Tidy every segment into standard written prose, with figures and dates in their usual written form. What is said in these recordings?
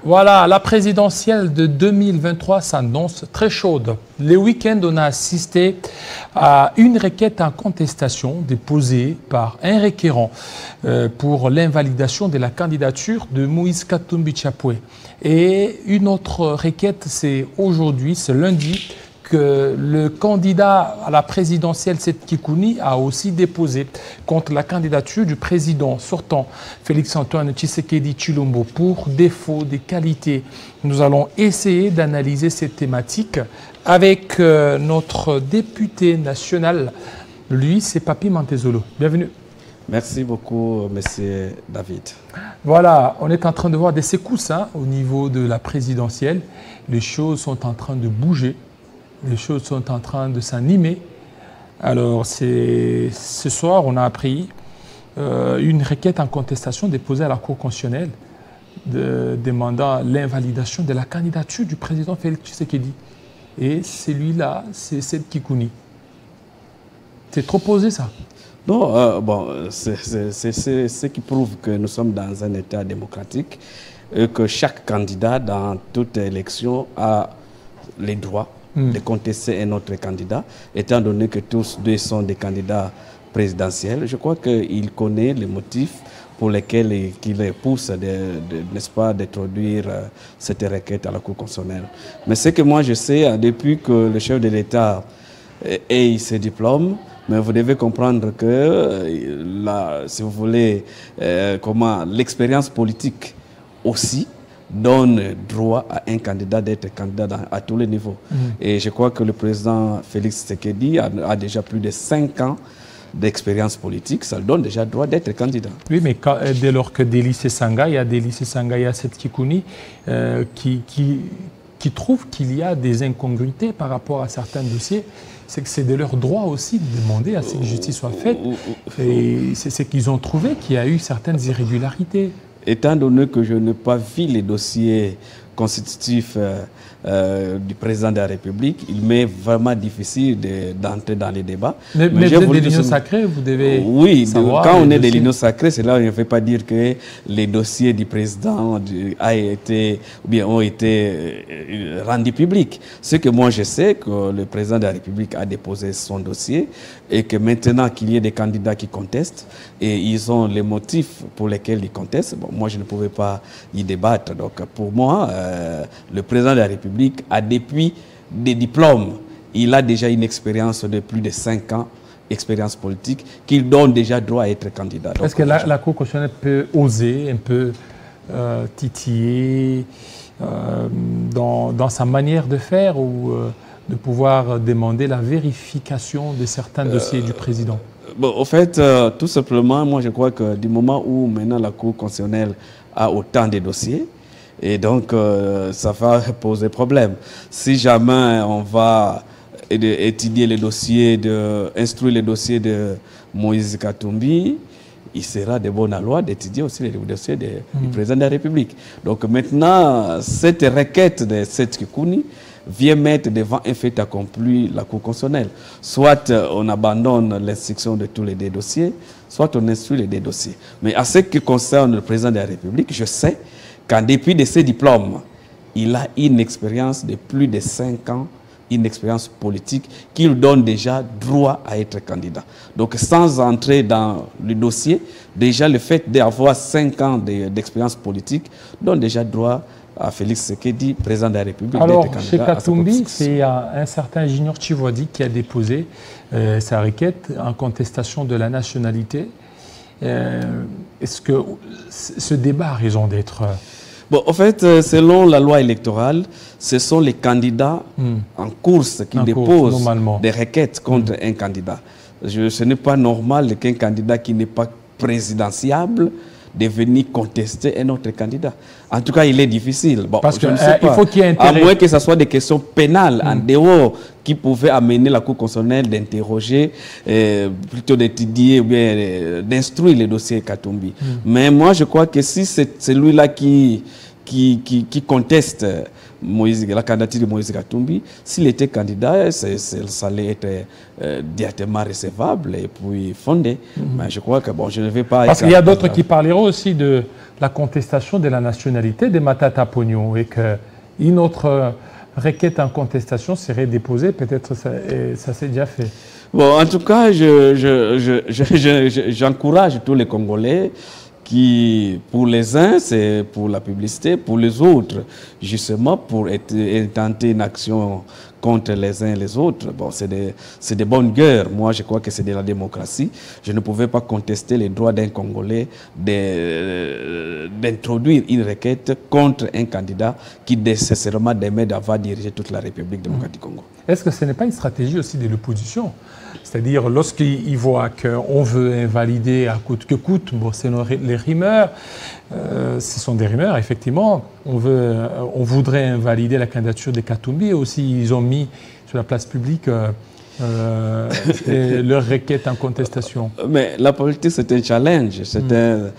Voilà, la présidentielle de 2023 s'annonce très chaude. Le week-end, on a assisté à une requête en contestation déposée par un requérant pour l'invalidation de la candidature de Moïse Katumbi Chapwe. Et une autre requête, c'est aujourd'hui, ce lundi, que le candidat à la présidentielle, Seth Kikouni, a aussi déposé contre la candidature du président sortant, Félix-Antoine Tshisekedi Tshilombo, pour défaut des qualités. Nous allons essayer d'analyser cette thématique avec notre député national. Lui, c'est Papi Mantezolo. Bienvenue. Merci beaucoup, monsieur David. Voilà, on est en train de voir des secousses au niveau de la présidentielle. Les choses sont en train de bouger. Les choses sont en train de s'animer. Alors, ce soir, on a appris une requête en contestation déposée à la Cour constitutionnelle demandant l'invalidation de la candidature du président Félix Tshisekedi. Et celui-là, c'est Seth Kikouni. C'est trop posé, ça? Non, c'est ce qui prouve que nous sommes dans un État démocratique et que chaque candidat, dans toute élection, a les droits de contester un autre candidat, étant donné que tous deux sont des candidats présidentiels. Je crois qu'il connaît les motifs pour lesquels il pousse, n'est-ce pas, d'introduire cette requête à la Cour constitutionnelle. Mais ce que moi je sais, depuis que le chef de l'État ait ses diplômes, mais vous devez comprendre que, si vous voulez, l'expérience politique aussi donne droit à un candidat d'être candidat à tous les niveaux. Et je crois que le président Félix Tshisekedi a déjà plus de 5 ans d'expérience politique, ça lui donne déjà droit d'être candidat. Oui, mais dès lors que Délice Sanga, il y a Seth Kikouni qui trouve qu'il y a des incongruités par rapport à certains dossiers, c'est que c'est de leur droit aussi de demander à ce que justice soit faite. Et c'est ce qu'ils ont trouvé qu'il y a eu certaines irrégularités. Étant donné que je n'ai pas vu les dossiers constitutifs du président de la République, il m'est vraiment difficile d'entrer dans les débats. Mais vous êtes de l'Union sacrée, vous devez savoir. Quand on est de l'Union sacrée, c'est là où je ne veux pas dire que les dossiers du président ont été rendus publics. Ce que moi je sais, que le président de la République a déposé son dossier et que maintenant qu'il y ait des candidats qui contestent et ils ont les motifs pour lesquels ils contestent, bon, moi je ne pouvais pas y débattre. Donc pour moi, le président de la République a depuis des diplômes, il a déjà une expérience de plus de 5 ans, expérience politique, qui donne déjà droit à être candidat. Est-ce que la Cour constitutionnelle peut oser un peu titiller dans sa manière de faire ou de pouvoir demander la vérification de certains dossiers du président? Au fait, tout simplement, moi je crois que du moment où maintenant la Cour constitutionnelle a autant de dossiers, et donc, ça va poser problème. Si jamais on va étudier les dossiers, instruire les dossiers de Moïse Katumbi, il sera de bonne loi d'étudier aussi les dossiers du président de la République. Donc maintenant, cette requête de Seth Kikouni vient mettre devant un fait accompli la Cour constitutionnelle. Soit on abandonne l'instruction de tous les deux dossiers, soit on instruit les deux dossiers. Mais à ce qui concerne le président de la République, je sais qu'en dépit de ses diplômes, il a une expérience de plus de 5 ans, une expérience politique qui lui donne déjà droit à être candidat. Donc sans entrer dans le dossier, déjà le fait d'avoir 5 ans d'expérience politique donne déjà droit à Félix Tshisekedi, président de la République, alors, d'être candidat. Chez Katumbi, c'est un certain Junior Tchivoadi qui a déposé sa requête en contestation de la nationalité. Est-ce que ce débat a raison d'être... Bon, en fait, selon la loi électorale, ce sont les candidats en course qui déposent des requêtes contre un candidat. Ce n'est pas normal qu'un candidat qui n'est pas présidentiable de venir contester un autre candidat. En tout cas, il est difficile. Bon, parce je ne sais pas. Il faut qu'il y ait intérêt. À moins que ce soit des questions pénales en dehors qui pouvaient amener la Cour constitutionnelle d'interroger, plutôt d'étudier ou bien d'instruire les dossiers Katumbi. Mais moi, je crois que si c'est celui-là qui qui conteste la candidature de Moïse Katumbi, s'il était candidat, ça allait être directement recevable et puis fondé. Mais je crois que bon, je ne vais pas... Parce qu'il y a d'autres qui parleront aussi de la contestation de la nationalité de Matata Pognon et qu'une autre requête en contestation serait déposée, peut-être ça s'est déjà fait. Bon, en tout cas, j'encourage tous les Congolais qui, pour les uns, c'est pour la publicité, pour les autres, justement, pour tenter une action contre les uns et les autres. Bon, c'est des bonnes guerres. Moi, je crois que c'est de la démocratie. Je ne pouvais pas contester les droits d'un Congolais d'introduire une requête contre un candidat qui nécessairement demet d'avoir dirigé toute la République démocratique du Congo. Est-ce que ce n'est pas une stratégie aussi de l'opposition? C'est-à-dire, lorsqu'ils voient qu'on veut invalider à coûte que coûte, bon, c'est les rumeurs, ce sont des rumeurs, effectivement, on voudrait invalider la candidature de Katumbi. Aussi, ils ont mis sur la place publique leur requête en contestation. Mais la politique, c'est un challenge, c'est un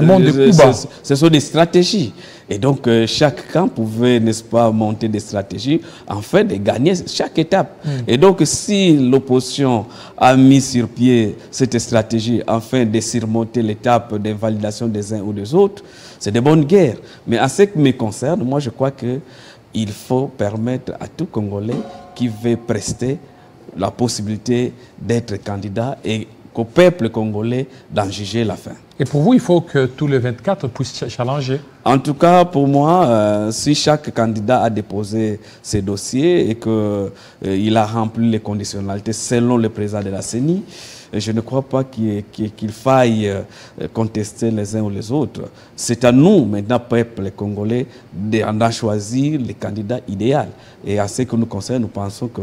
monde de coups bas. Ce sont des stratégies. Et donc, chaque camp pouvait, n'est-ce pas, monter des stratégies afin de gagner chaque étape. Et donc, si l'opposition a mis sur pied cette stratégie afin de surmonter l'étape d'invalidation des uns ou des autres, c'est de bonnes guerres. Mais en ce qui me concerne, moi, je crois qu'il faut permettre à tout Congolais qui veut prester la possibilité d'être candidat et qu'au peuple congolais d'en juger la fin. Et pour vous, il faut que tous les 24 puissent challenger? En tout cas, pour moi, si chaque candidat a déposé ses dossiers et qu'il a rempli les conditionnalités selon le président de la CENI, je ne crois pas qu'il faille contester les uns ou les autres. C'est à nous, maintenant, peuple congolais, d'en choisir le candidat idéal. Et à ce que nous concerne, nous pensons que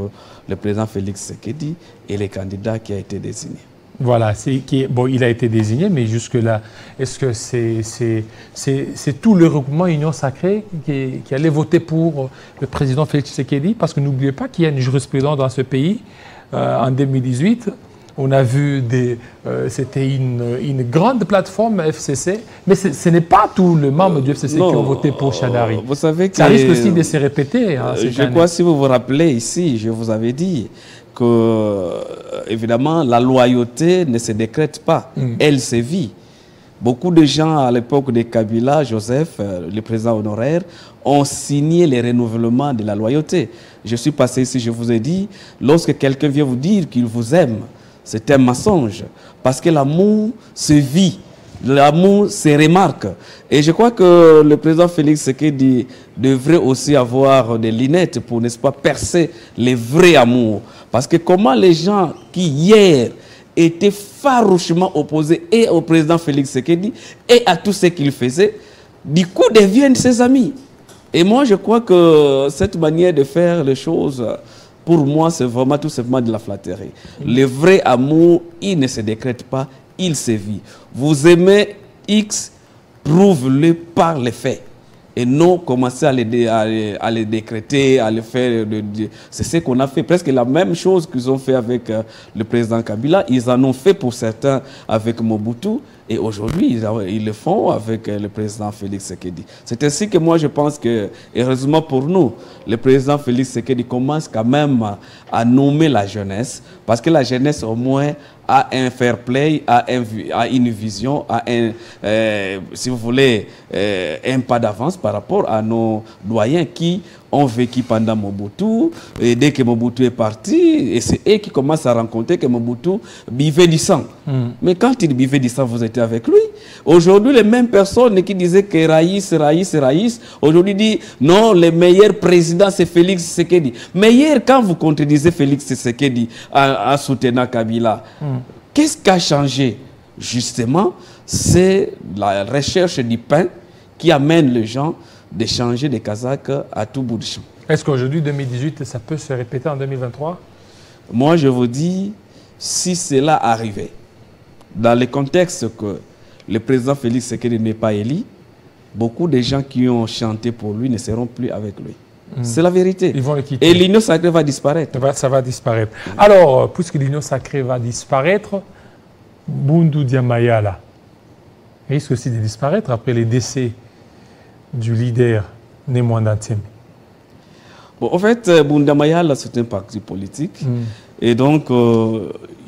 le président Félix Tshisekedi est le candidat qui a été désigné. Voilà, bon, il a été désigné, mais jusque-là, est-ce que c'est tout le regroupement Union Sacrée qui allait voter pour le président Félix Tshisekedi? Parce que n'oubliez pas qu'il y a une jurisprudence dans ce pays. En 2018, on a vu c'était une grande plateforme FCC, mais ce n'est pas tous les membres du FCC qui ont voté pour Chadari. Vous savez que ça risque aussi de se répéter. Hein, je crois, si vous vous rappelez ici, je vous avais dit que, évidemment, la loyauté ne se décrète pas, elle se vit. Beaucoup de gens, à l'époque de Kabila, Joseph, le président honoraire, ont signé les renouvellements de la loyauté. Je suis passé ici, je vous ai dit, lorsque quelqu'un vient vous dire qu'il vous aime, c'est un mensonge, parce que l'amour se vit, l'amour se remarque. Et je crois que le président Félix Tshisekedi devrait aussi avoir des lunettes pour, n'est-ce pas, percer les vrais amours. Parce que comment les gens qui, hier, étaient farouchement opposés et au président Félix Tshisekedi et à tout ce qu'il faisait, du coup deviennent ses amis. Et moi, je crois que cette manière de faire les choses, pour moi, c'est vraiment tout simplement de la flatterie. Le vrai amour, il ne se décrète pas, il se vit. Vous aimez X, prouve-le par les faits. Et non commencer à les décréter, à les faire. C'est ce qu'on a fait. Presque la même chose qu'ils ont fait avec le président Kabila. Ils en ont fait pour certains avec Mobutu. Et aujourd'hui, ils le font avec le président Félix Tshisekedi. C'est ainsi que moi, je pense que, heureusement pour nous, le président Félix Tshisekedi commence quand même à nommer la jeunesse. Parce que la jeunesse, au moins, a un fair play, a une vision, a si vous voulez, un pas d'avance par rapport à nos doyens qui ont vécu pendant Mobutu. Et dès que Mobutu est parti, et c'est eux qui commencent à rencontrer que Mobutu buvait du sang. Mais quand il buvait du sang, vous étiez avec lui. Aujourd'hui, les mêmes personnes qui disaient que Raïs, aujourd'hui disent non, le meilleur président c'est Félix Tshisekedi. Mais hier, quand vous contredisez Félix Tshisekedi en soutenant Kabila, qu'est-ce qui a changé? Justement, c'est la recherche du pain qui amène les gens de changer de Kazakh à tout bout de champ. Est-ce qu'aujourd'hui, 2018, ça peut se répéter en 2023? Moi, je vous dis, si cela arrivait, dans le contexte que le président Félix Tshisekedi n'est pas élu, beaucoup de gens qui ont chanté pour lui ne seront plus avec lui. C'est la vérité. Ils vont le quitter. Et l'Union sacrée va disparaître. Ça va disparaître. Alors, puisque l'Union sacrée va disparaître, Bundu Diamayala, risque aussi de disparaître après les décès du leader Nemwanda Ntsembi. Bon, en fait, Bunda Mayala, c'est un parti politique. Et donc,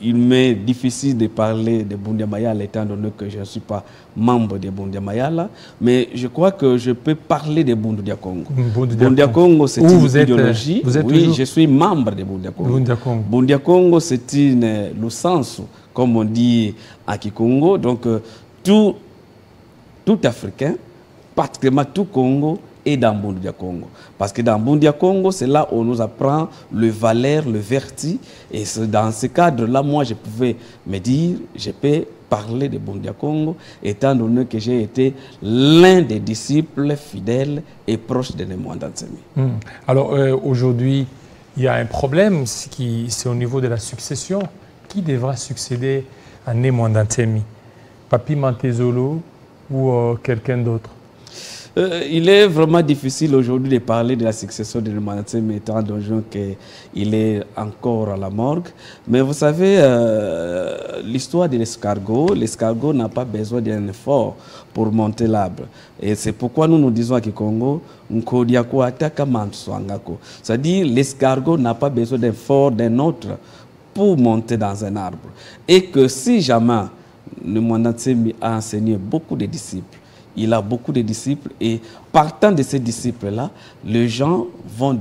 il m'est difficile de parler de Bunda Mayala étant donné que je ne suis pas membre de Bunda Mayala. Mais je crois que je peux parler de Bunda Congo. Bunda Congo, c'est une idéologie. Oui, je suis membre de Bunda Congo. Bunda Congo, c'est une licence, comme on dit à Kikongo. Donc, tout Africain, particulièrement tout Congo, et dans Bundia Congo. Parce que dans Bundia Congo, c'est là où on nous apprend le valeur, le vertu. Et dans ce cadre-là, moi, je pouvais me dire, je peux parler de Bundia Congo, étant donné que j'ai été l'un des disciples fidèles et proches de Nemwanda Ntsembi. Alors, aujourd'hui, il y a un problème, c'est au niveau de la succession. Qui devra succéder à Nemwanda Ntsembi? Papi Mantezolo ou quelqu'un d'autre? Il est vraiment difficile aujourd'hui de parler de la succession de Nemwanda Ntsembi étant donné qu'il est encore à la morgue. Mais vous savez, l'histoire de l'escargot n'a pas besoin d'un effort pour monter l'arbre. Et c'est pourquoi nous disons à Kikongo, c'est-à-dire l'escargot n'a pas besoin d'effort d'un autre pour monter dans un arbre. Et que si jamais Nemwanda Ntsembi a enseigné beaucoup de disciples, il a beaucoup de disciples et partant de ces disciples-là, les gens vont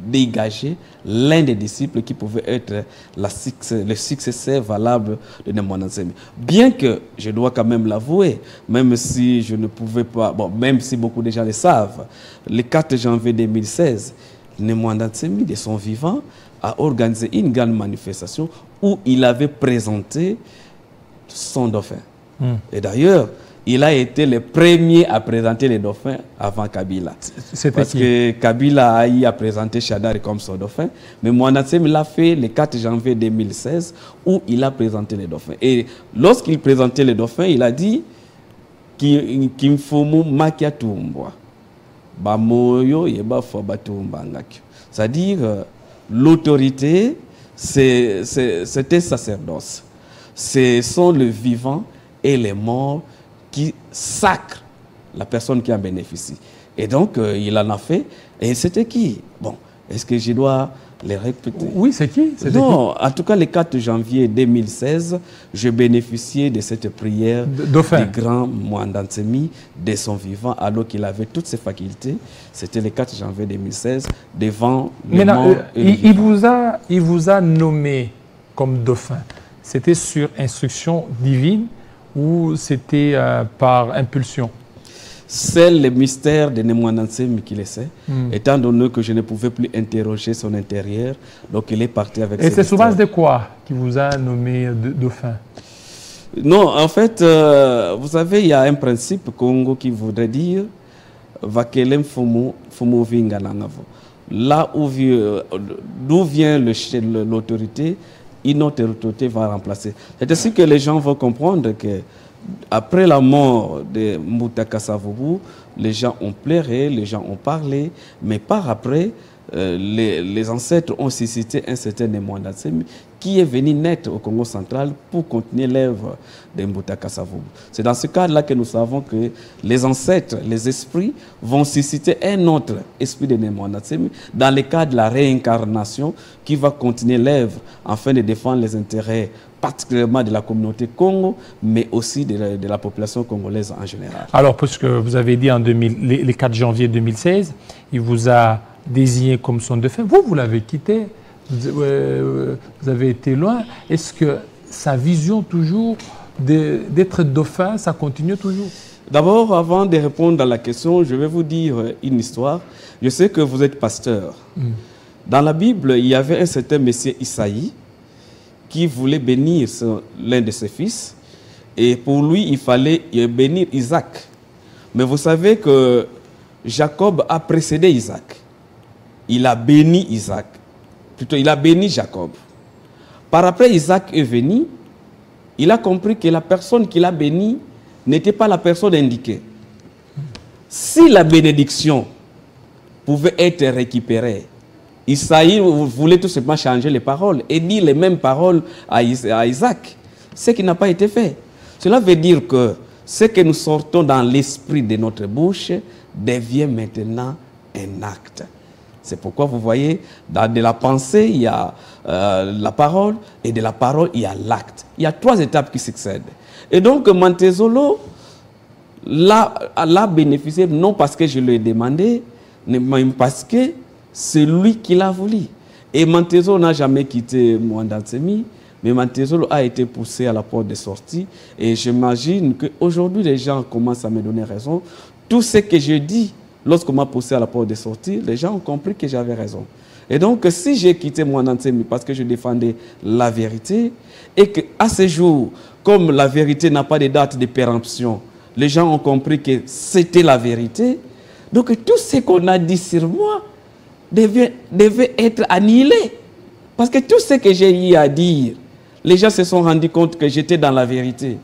dégager l'un des disciples qui pouvait être le successeur valable de Nemwanda Ntsembi. Bien que, je dois quand même l'avouer, même si je ne pouvais pas, bon, même si beaucoup de gens le savent, le 4 janvier 2016, Nemwanda Ntsembi, de son vivant, a organisé une grande manifestation où il avait présenté son dauphin. Et d'ailleurs, il a été le premier à présenter les dauphins avant Kabila. Parce que Kabila a présenté Shadari comme son dauphin. Mais Nemwanda Ntsembi l'a fait le 4 janvier 2016 où il a présenté les dauphins. Et lorsqu'il présentait les dauphins, il a dit Kimfumu makia tumbwa. Bamoyo yeba fobatumba ngakyo. C'est-à-dire, l'autorité, c'est un sacerdoce. Ce sont les vivants et les morts qui sacrent la personne qui en bénéficie. Et donc, il en a fait. Et c'était qui? Bon, est-ce que je dois les répéter? Oui, c'est qui? Non, en tout cas, le 4 janvier 2016, je bénéficiais de cette prière du grand Nemwanda Ntsembi, de son vivant, alors qu'il avait toutes ses facultés. C'était le 4 janvier 2016, devant le mort et il vous a nommé comme dauphin. C'était sur instruction divine ou c'était par impulsion? C'est le mystère de Nemwanda Ntsembi qui le sait, étant donné que je ne pouvais plus interroger son intérieur, donc il est parti avec ses Et c'est sur base de quoi qui vous a nommé dauphin? Non, en fait, vous savez, il y a un principe Congo qui voudrait dire Vakelem Fumu Vinga Langavo. Là d'où vient l'autorité, une autre autorité va remplacer. C'est ainsi que les gens vont comprendre que après la mort de Mbutaka Savobu, les gens ont pleuré, les gens ont parlé, mais par après, les ancêtres ont suscité un certain Nemwanda Ntsembi qui est venu naître au Congo central pour continuer l'œuvre de Mbutaka Savobu. C'est dans ce cadre-là que nous savons que les ancêtres, les esprits, vont susciter un autre esprit de Nemwanda Ntsembi dans le cadre de la réincarnation qui va continuer l'œuvre afin de défendre les intérêts particulièrement de la communauté Congo, mais aussi de la population congolaise en général. Alors, puisque vous avez dit le 4 janvier 2016, il vous a désigné comme son dauphin. Vous l'avez quitté, vous avez été loin. Est-ce que sa vision toujours d'être dauphin, ça continue toujours? D'abord, avant de répondre à la question, je vais vous dire une histoire. Je sais que vous êtes pasteur. Dans la Bible, il y avait un certain monsieur Isaïe qui voulait bénir l'un de ses fils. Et pour lui, il fallait bénir Isaac. Mais vous savez que Jacob a précédé Isaac. Il a béni Isaac. Plutôt, il a béni Jacob. Par après, Isaac est venu. Il a compris que la personne qu'il a bénie n'était pas la personne indiquée. Si la bénédiction pouvait être récupérée, Isaïe voulait tout simplement changer les paroles et dire les mêmes paroles à Isaac, ce qui n'a pas été fait. Cela veut dire que ce que nous sortons dans l'esprit de notre bouche devient maintenant un acte. C'est pourquoi vous voyez, de la pensée, il y a la parole, et de la parole, il y a l'acte. Il y a 3 étapes qui succèdent. Et donc, Mantezolo l'a bénéficié, non parce que je lui ai demandé, mais parce que c'est lui qui l'a voulu. Et Mantezolo n'a jamais quitté Mwanda Ntsemi, mais Mantezolo a été poussé à la porte de sortie. Et j'imagine qu'aujourd'hui, les gens commencent à me donner raison. Tout ce que je dis, lorsqu'on m'a poussé à la porte de sortie, les gens ont compris que j'avais raison. Et donc, si j'ai quitté Mwanda Ntsemi parce que je défendais la vérité, et qu'à ce jour, comme la vérité n'a pas de date de péremption, les gens ont compris que c'était la vérité. Donc, tout ce qu'on a dit sur moi devait être annihilé. Parce que tout ce que j'ai eu à dire, les gens se sont rendus compte que j'étais dans la vérité.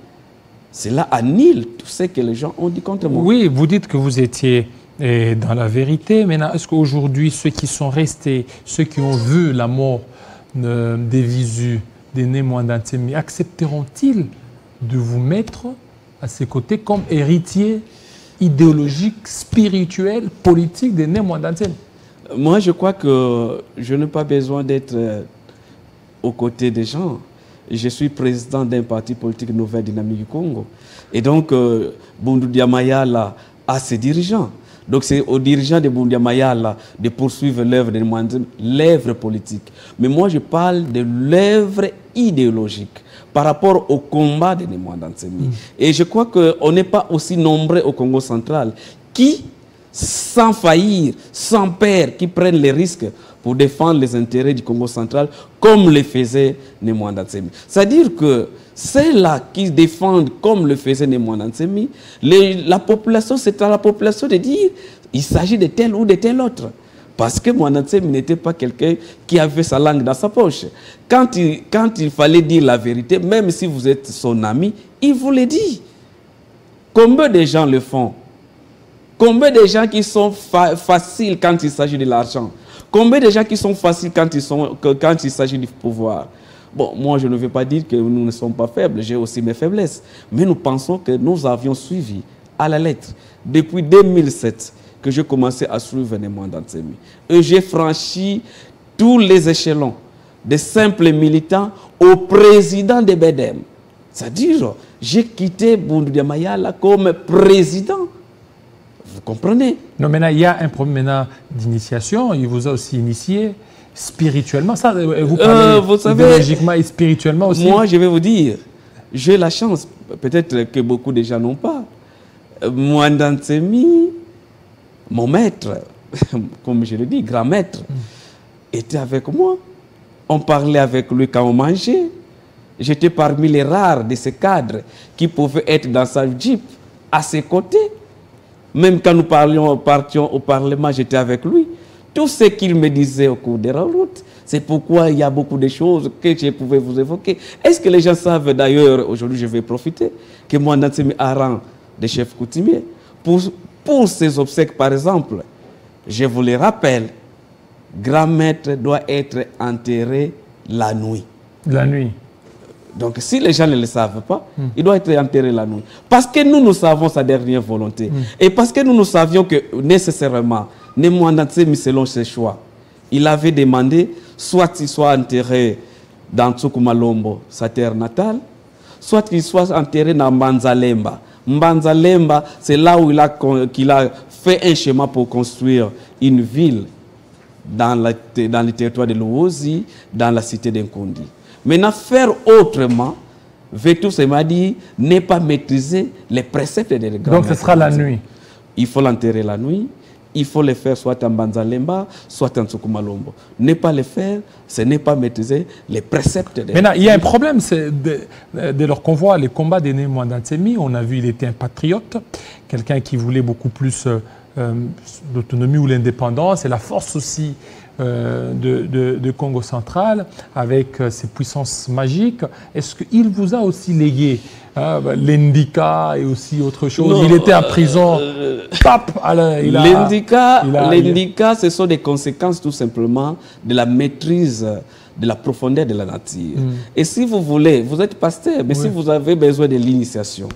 Cela annule tout ce que les gens ont dit contre moi. Oui, vous dites que vous étiez dans la vérité. Maintenant, est-ce qu'aujourd'hui, ceux qui sont restés, ceux qui ont vu la mort des visus d'Aîné Mwanda Ntsemi, accepteront-ils de vous mettre à ses côtés comme héritier idéologique, spirituel, politique d'Aîné Mwanda Ntsemi? Moi, je crois que je n'ai pas besoin d'être aux côtés des gens. Je suis président d'un parti politique Nouvelle Dynamique du Congo. Et donc, Boundoudia Mayala a ses dirigeants. Donc, c'est aux dirigeants de Boundoudia Mayala de poursuivre l'œuvre de Mwanda Ntsemi, l'œuvre politique. Mais moi, je parle de l'œuvre idéologique par rapport au combat de Mwanda Ntsemi. Et je crois qu'on n'est pas aussi nombreux au Congo central qui, sans faillir, sans peur, qui prennent les risques pour défendre les intérêts du Congo central, comme le faisait Mwanda Ntsemi. C'est-à-dire que ceux-là qui défendent comme le faisait Mwanda Ntsemi, la population, c'est à la population de dire il s'agit de tel ou de tel autre. Parce que Mwanda Ntsemi n'était pas quelqu'un qui avait sa langue dans sa poche. Quand il fallait dire la vérité, même si vous êtes son ami, il vous le dit. Combien de gens le font? Combien de gens qui sont faciles quand il s'agit de l'argent? Combien de gens qui sont faciles quand il s'agit du pouvoir? Bon, moi, je ne veux pas dire que nous ne sommes pas faibles, j'ai aussi mes faiblesses. Mais nous pensons que nous avions suivi à la lettre, depuis 2007, que j'ai commencé à suivre Mwanda Ntsemi. Et j'ai franchi tous les échelons, des simples militants au président de BEDEM. C'est-à-dire, j'ai quitté Boundoudia Mayala comme président. Vous comprenez? Non, maintenant, il y a un problème d'initiation. Il vous a aussi initié spirituellement. Ça, vous parlez idéologiquement et spirituellement aussi. Moi, je vais vous dire, j'ai la chance, peut-être que beaucoup de gens n'ont pas. Mwanda Ntsemi, mon maître, comme je le dis, grand maître, était avec moi. On parlait avec lui quand on mangeait. J'étais parmi les rares de ces cadres qui pouvaient être dans sa jeep à ses côtés. Même quand nous partions au Parlement, j'étais avec lui. Tout ce qu'il me disait au cours de la route, c'est pourquoi il y a beaucoup de choses que je pouvais vous évoquer. Est-ce que les gens savent d'ailleurs, aujourd'hui je vais profiter, que Mwanda Ntsemi a rang de chef coutumier pour ses obsèques par exemple, je vous le rappelle, grand maître doit être enterré la nuit. La nuit. Donc, si les gens ne le savent pas, il doit être enterré la nuit. Parce que nous savons sa dernière volonté. Et parce que nous savions que, nécessairement, Mwanda Ntsemi, selon ses choix, il avait demandé soit qu'il soit enterré dans Tsukumalombo, sa terre natale, soit qu'il soit enterré dans Mbanzalemba. Mbanzalemba, c'est là où qu'il a fait un schéma pour construire une ville dans le territoire de Luozi, dans la cité d'Nkundi. Maintenant, faire autrement, Vétus m'a dit, n'est pas maîtriser les préceptes des grands. Donc ce sera la nuit. Il faut l'enterrer la nuit, il faut le faire soit en Mbanzalemba, soit en Tsukumalombo. Ne pas le faire, ce n'est pas maîtriser les préceptes des. Maintenant, il y a un problème, c'est de leur convoi, les combats d'Aîné Mwanda Ntsemi. On a vu, il était un patriote, quelqu'un qui voulait beaucoup plus l'autonomie ou l'indépendance et la force aussi de Congo central avec ses puissances magiques. Est-ce qu'il vous a aussi légué l'Indika et aussi autre chose? Non, il était en prison. L'Indika, ce sont des conséquences tout simplement de la maîtrise de la profondeur de la nature. Et si vous voulez, vous êtes pasteur, mais si vous avez besoin de l'initiation,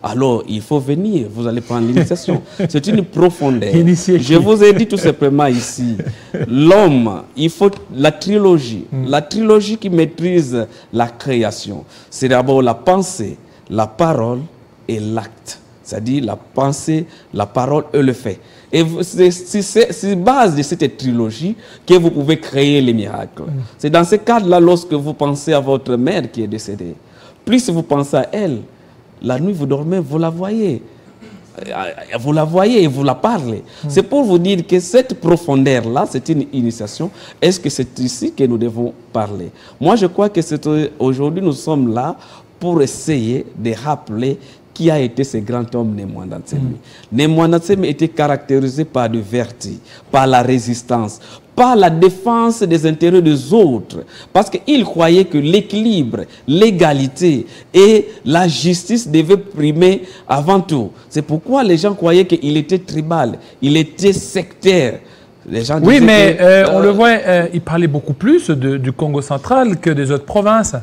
alors il faut venir, vous allez prendre l'initiation. C'est une profondeur. Je vous ai dit tout simplement ici, l'homme, il faut la trilogie qui maîtrise la création. C'est d'abord la pensée, la parole et l'acte. C'est-à-dire la pensée, la parole et le fait. Et c'est base de cette trilogie que vous pouvez créer les miracles. C'est dans ce cadre-là, lorsque vous pensez à votre mère qui est décédée, plus vous pensez à elle, la nuit vous dormez, vous la voyez. Vous la voyez et vous la parlez. C'est pour vous dire que cette profondeur-là, c'est une initiation. Est-ce que c'est ici que nous devons parler? Moi, je crois que aujourd'hui, nous sommes là pour essayer de rappeler qui a été ce grand homme Nemwanda Ntsemi. Nemwanda Ntsemi était caractérisé par de vertu, par la résistance, par la défense des intérêts des autres, parce qu'il croyait que l'équilibre, l'égalité et la justice devaient primer avant tout. C'est pourquoi les gens croyaient qu'il était tribal, il était sectaire. Les gens oui, mais on le voit, il parlait beaucoup plus du Congo central que des autres provinces.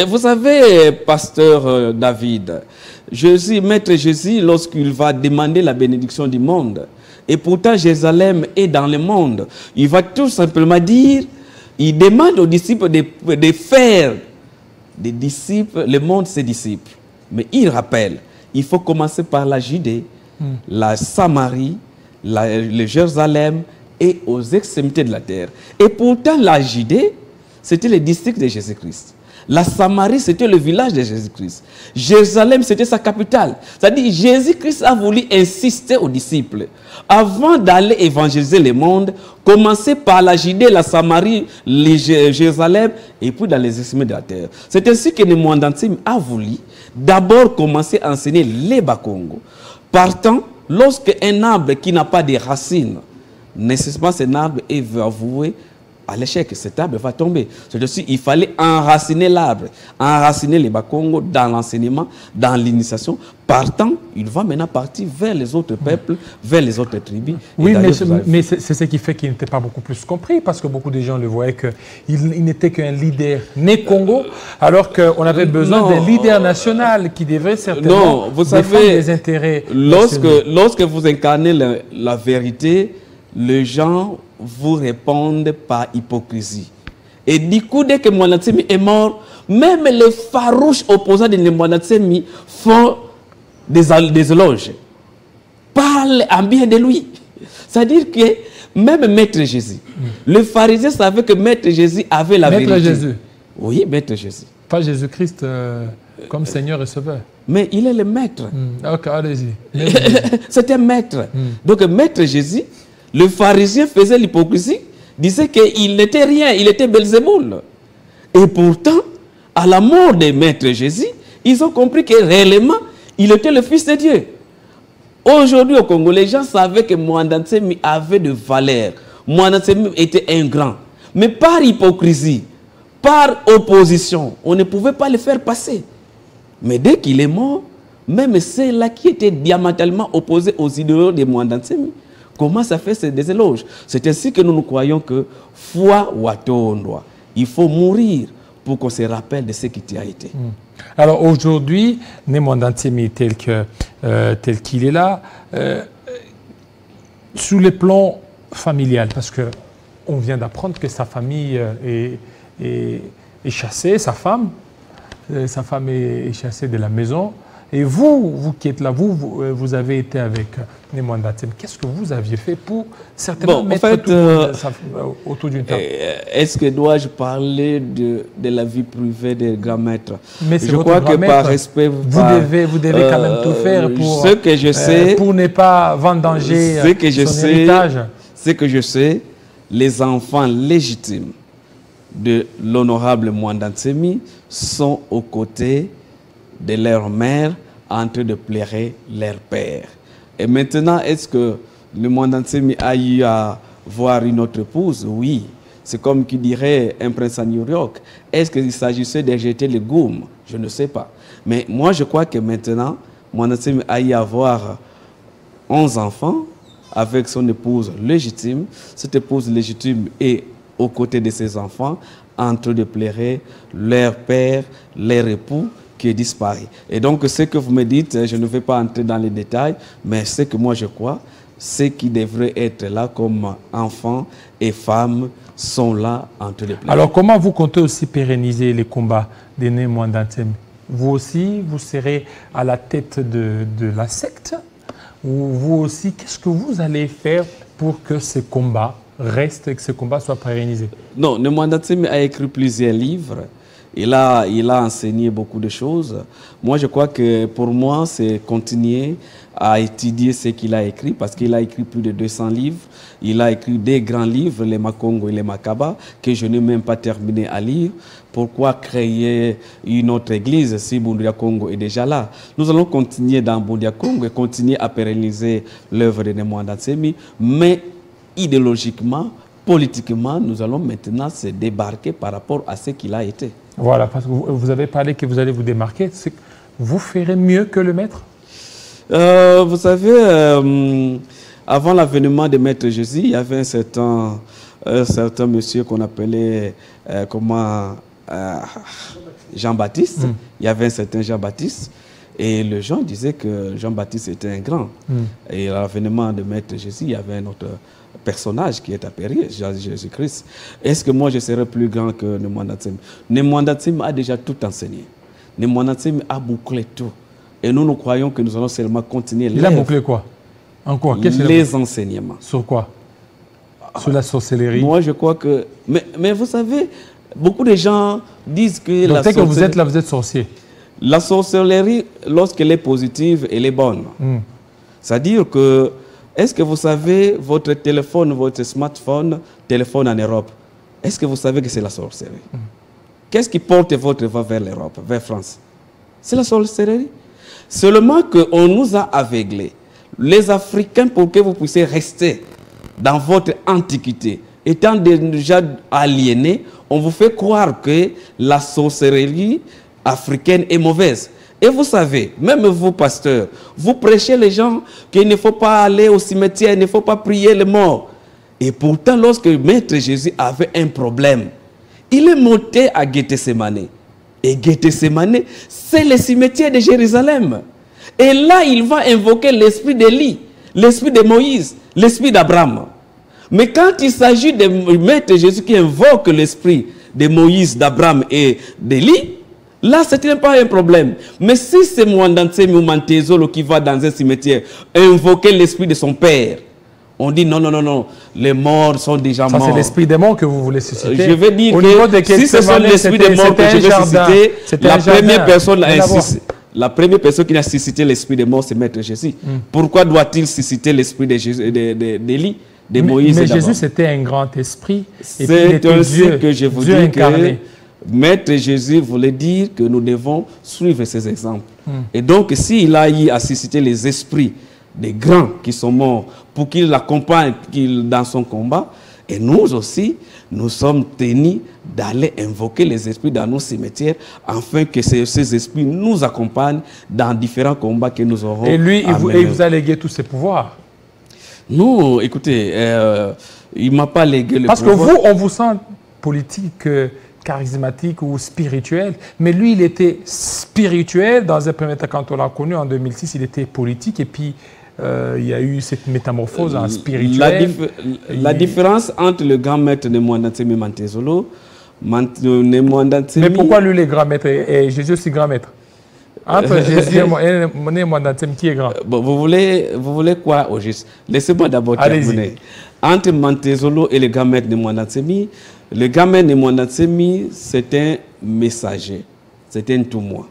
Vous savez, pasteur David, Maître Jésus, lorsqu'il va demander la bénédiction du monde, et pourtant Jérusalem est dans le monde, il va tout simplement dire, il demande aux disciples de faire des disciples, le monde ses disciples. Mais il rappelle, il faut commencer par la Judée, la Samarie, le Jérusalem et aux extrémités de la terre. Et pourtant la Judée, c'était le district de Jésus-Christ. La Samarie, c'était le village de Jésus-Christ. Jérusalem, c'était sa capitale. C'est-à-dire, Jésus-Christ a voulu insister aux disciples, avant d'aller évangéliser le monde, commencer par la Judée, la Samarie, Jérusalem, et puis dans les extrémités de la terre. C'est ainsi que Nemwanda Ntsemi a voulu d'abord commencer à enseigner les Bakongo. Partant, lorsque un arbre qui n'a pas de racines, nécessairement cet arbre est voué à l'échec, cet arbre va tomber. C'est-à-dire il fallait enraciner l'arbre, enraciner les Bakongo dans l'enseignement, dans l'initiation. Partant, il va maintenant partir vers les autres peuples, vers les autres tribus. Oui, mais c'est ce qui fait qu'il n'était pas beaucoup plus compris, parce que beaucoup de gens le voyaient qu'il n'était qu'un leader né Congo, alors qu'on avait besoin d'un leader national qui devrait certainement défendre les intérêts. Lorsque vous incarnez la vérité, les gens vous répondent par hypocrisie. Et du coup, dès que Nemwanda Ntsemi est mort, même les farouches opposants de Nemwanda Ntsemi font des éloges, parlent en bien de lui. C'est-à-dire que même Maître Jésus, le pharisien savait que Maître Jésus avait la vérité. Maître Jésus? Oui, Maître Jésus. Pas Jésus-Christ comme Seigneur et Sauveur. Mais il est le maître. Ok, allez-y. C'est un maître. Donc, Maître Jésus, le pharisien faisait l'hypocrisie, disait qu'il n'était rien, il était Belzéboul. Et pourtant, à la mort de Maître Jésus, ils ont compris que réellement, il était le Fils de Dieu. Aujourd'hui au Congo, les gens savaient que Nemwanda Ntsemi avait de valeur. Nemwanda Ntsemi était un grand. Mais par hypocrisie, par opposition, on ne pouvait pas le faire passer. Mais dès qu'il est mort, même ceux-là qui étaient diamétralement opposés aux idéaux de Nemwanda Ntsemi, comment ça fait des éloges? C'est ainsi que nous croyons que foi ou attendre, il faut mourir pour qu'on se rappelle de ce qui a été. Alors aujourd'hui, Nemwanda Ntsemi tel qu'il est là, sous le plan familial, parce qu'on vient d'apprendre que sa famille est chassée, sa femme est chassée de la maison. Et vous qui êtes là, vous avez été avec Nemwanda Ntsemi. Qu'est-ce que vous aviez fait pour certainement mettre tout le monde autour d'une table? Est-ce que dois-je parler de la vie privée des grands maîtres? Mais je crois que par respect, vous devez quand même tout faire pour ne pas vendanger son héritage. Ce que je sais, les enfants légitimes de l'honorable Nemwanda Ntsemi sont aux côtés de leur mère en train de pleurer leur père. Et maintenant, est-ce que Nemwanda Ntsemi a eu à voir une autre épouse? Oui. C'est comme qui dirait un prince à New York. Est-ce qu'il s'agissait de jeter le goum? Je ne sais pas. Mais moi, je crois que maintenant, Nemwanda Ntsemi a eu à voir 11 enfants avec son épouse légitime. Cette épouse légitime est aux côtés de ses enfants en train de pleurer leur père, leur époux qui est disparu. Et donc, ce que vous me dites, je ne vais pas entrer dans les détails, mais ce que moi je crois, ceux qui devraient être là comme enfants et femmes sont là en train de pleurer. Alors, comment vous comptez aussi pérenniser les combats d'Aîné Mwanda Ntsemi? Vous aussi, vous serez à la tête de la secte? Ou vous aussi, qu'est-ce que vous allez faire pour que ces combats restent et que ces combats soient pérennisés? Non, Mwanda Ntsemi a écrit plusieurs livres. Il a enseigné beaucoup de choses. Moi, je crois que pour moi, c'est continuer à étudier ce qu'il a écrit, parce qu'il a écrit plus de 200 livres. Il a écrit des grands livres, les Makongo et les Makaba, que je n'ai même pas terminé à lire. Pourquoi créer une autre église si Bundia Congo est déjà là? Nous allons continuer dans Bundia Congo et continuer à pérenniser l'œuvre de Mwanda Ntsemi, mais idéologiquement, politiquement, nous allons maintenant se débarquer par rapport à ce qu'il a été. Voilà, parce que vous avez parlé que vous allez vous démarquer. Vous ferez mieux que le maître? Vous savez, avant l'avènement de Maître Jésus, il y avait un certain monsieur qu'on appelait Jean-Baptiste. Il y avait un certain Jean-Baptiste. Et les gens disaient que Jean-Baptiste était un grand. Et à l'avènement de Maître Jésus, il y avait un autre personnage qui est apparu, Jésus-Christ. Est-ce que moi je serais plus grand que Mwanda Ntsemi? Mwanda Ntsemi a déjà tout enseigné. Mwanda Ntsemi a bouclé tout. Et nous croyons que nous allons seulement continuer. Il a bouclé quoi? En quoi? Les enseignements. Sur quoi? Sur la sorcellerie? Moi je crois que... Mais vous savez, beaucoup de gens disent que... Donc dès que vous êtes là, vous êtes sorcier. La sorcellerie, lorsqu'elle est positive, elle est bonne. C'est-à-dire que... Est-ce que vous savez, votre téléphone, votre smartphone, téléphone en Europe, est-ce que vous savez que c'est la sorcellerie? Qu'est-ce qui porte votre voix vers l'Europe, vers France? C'est la sorcellerie. Seulement qu'on nous a aveuglés, les Africains, pour que vous puissiez rester dans votre antiquité, étant déjà aliénés, on vous fait croire que la sorcellerie africaine est mauvaise. Et vous savez, même vous, pasteurs, vous prêchez les gens qu'il ne faut pas aller au cimetière, il ne faut pas prier les morts. Et pourtant, lorsque Maître Jésus avait un problème, il est monté à Gethsémane. Et Gethsémane, c'est le cimetière de Jérusalem. Et là, il va invoquer l'esprit d'Élie, l'esprit de Moïse, l'esprit d'Abraham. Mais quand il s'agit de Maître Jésus qui invoque l'esprit de Moïse, d'Abraham et d'Élie, là, ce n'est pas un problème. Mais si c'est Mwanda Ntsemi ou Mantezolo qui va dans un cimetière invoquer l'esprit de son père, on dit non, non, non, non, les morts sont déjà morts. Ça, c'est l'esprit des morts que vous voulez susciter. Je vais dire que si ce sont l'esprit des morts que je vais susciter, la première personne qui a suscité l'esprit des morts, c'est Maître Jésus. Pourquoi doit-il susciter l'esprit d'Élie, de Moïse? Mais Jésus, c'était un grand esprit. C'est ainsi que je vous dis que Maître Jésus voulait dire que nous devons suivre ces exemples. Et donc, s'il a eu à susciter les esprits des grands qui sont morts pour qu'ils l'accompagnent dans son combat, et nous aussi, nous sommes tenus d'aller invoquer les esprits dans nos cimetières afin que ces esprits nous accompagnent dans différents combats que nous aurons. Et lui, il vous a légué tous ses pouvoirs? Nous, écoutez, il ne m'a pas légué le pouvoir. Parce que vous, on vous sent politique, charismatique ou spirituel, mais lui, il était spirituel dans un premier temps. Quand on l'a connu en 2006, il était politique, et puis il y a eu cette métamorphose en spirituel. La différence entre le grand maître de Mwanda Ntsemi Mantezolo, Mwanda Ntsemi... Mais pourquoi lui, les grands maîtres, et Jésus aussi grand maître? Entre Jésus et Mwanda Ntsemi, qui est grand? Bon, vous voulez quoi au juste? Laissez-moi d'abord terminer. Entre Mantezolo et le grand maître de Mwanda Ntsemi, le grand maître de Mwanda Ntsemi, c'est un messager, c'est un tout-moi.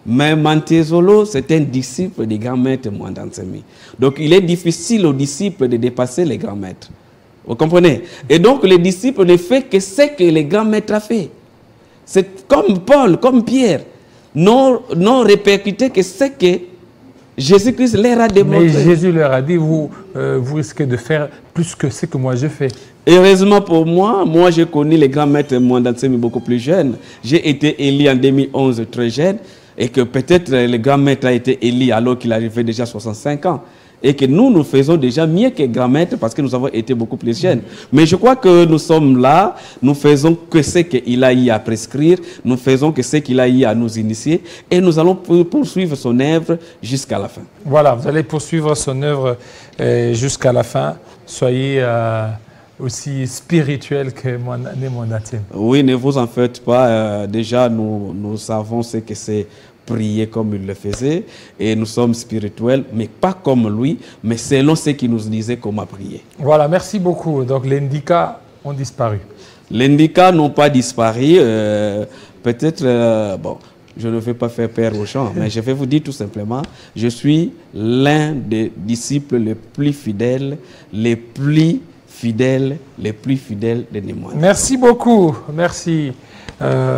Mais Mantezolo, c'est un disciple du grand maître Mwanda Ntsemi. Donc, il est difficile aux disciples de dépasser les grands maîtres. Vous comprenez? Et donc, le disciple ne fait que ce que le grand maître a fait. C'est comme Paul, comme Pierre, non répercuté que ce que Jésus-Christ leur a démontré. Mais Jésus leur a dit, vous risquez de faire plus que ce que moi je fais. Heureusement pour moi, j'ai connu les grands maîtres Mwanda Ntsemi beaucoup plus jeune. J'ai été élu en 2011 très jeune, et que peut-être le grand maître a été élu alors qu'il avait déjà 65 ans. et que nous faisons déjà mieux que grand maître parce que nous avons été beaucoup plus jeunes. Mais je crois que nous sommes là, nous faisons que ce qu'il a eu à prescrire, nous faisons que ce qu'il a eu à nous initier et nous allons poursuivre son œuvre jusqu'à la fin. Voilà, vous allez poursuivre son œuvre jusqu'à la fin. Soyez aussi spirituel que mon intime. Oui, ne vous en faites pas. Déjà, nous savons ce que c'est prier comme il le faisait. Et nous sommes spirituels, mais pas comme lui, mais selon ce qu'il nous disait comment prier. Voilà, merci beaucoup. Donc, les Ndika ont disparu. Les Ndika n'ont pas disparu. Peut-être, bon, je ne vais pas faire peur aux gens, mais je vais vous dire tout simplement, je suis l'un des disciples les plus fidèles, les plus fidèles de Némoine. Merci beaucoup. Merci,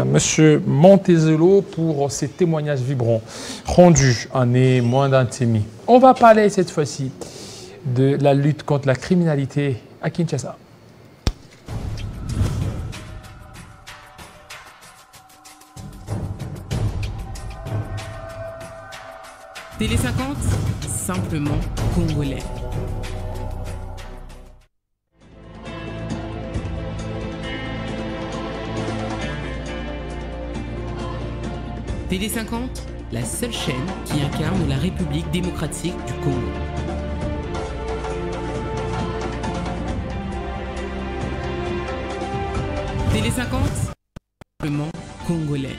Monsieur Montezelo, pour ces témoignages vibrants rendus en Némoine d'Antemi. On va parler cette fois-ci de la lutte contre la criminalité à Kinshasa. Télé 50, simplement congolais. Télé 50, la seule chaîne qui incarne la République démocratique du Congo. Télé 50, simplement congolais.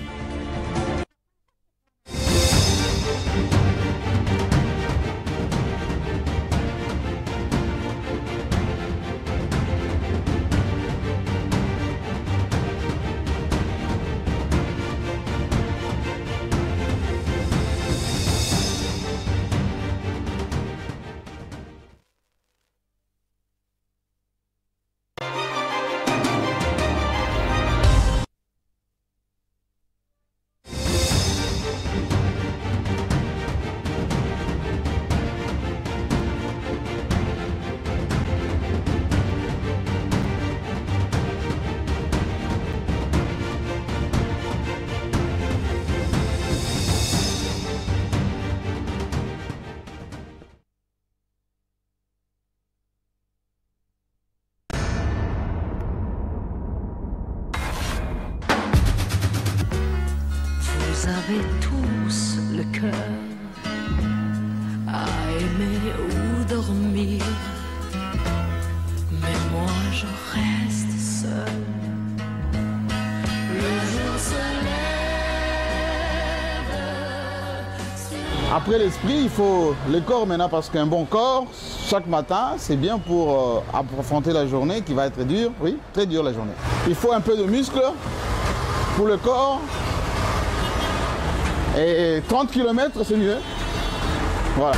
Vous avez tous le cœur à aimer ou dormir, mais moi je reste seul. Le jour se lève. Après l'esprit, il faut le corps maintenant, parce qu'un bon corps, chaque matin, c'est bien pour affronter la journée qui va être dure, oui, très dure la journée. Il faut un peu de muscle pour le corps. Et 30 km, c'est mieux. Voilà.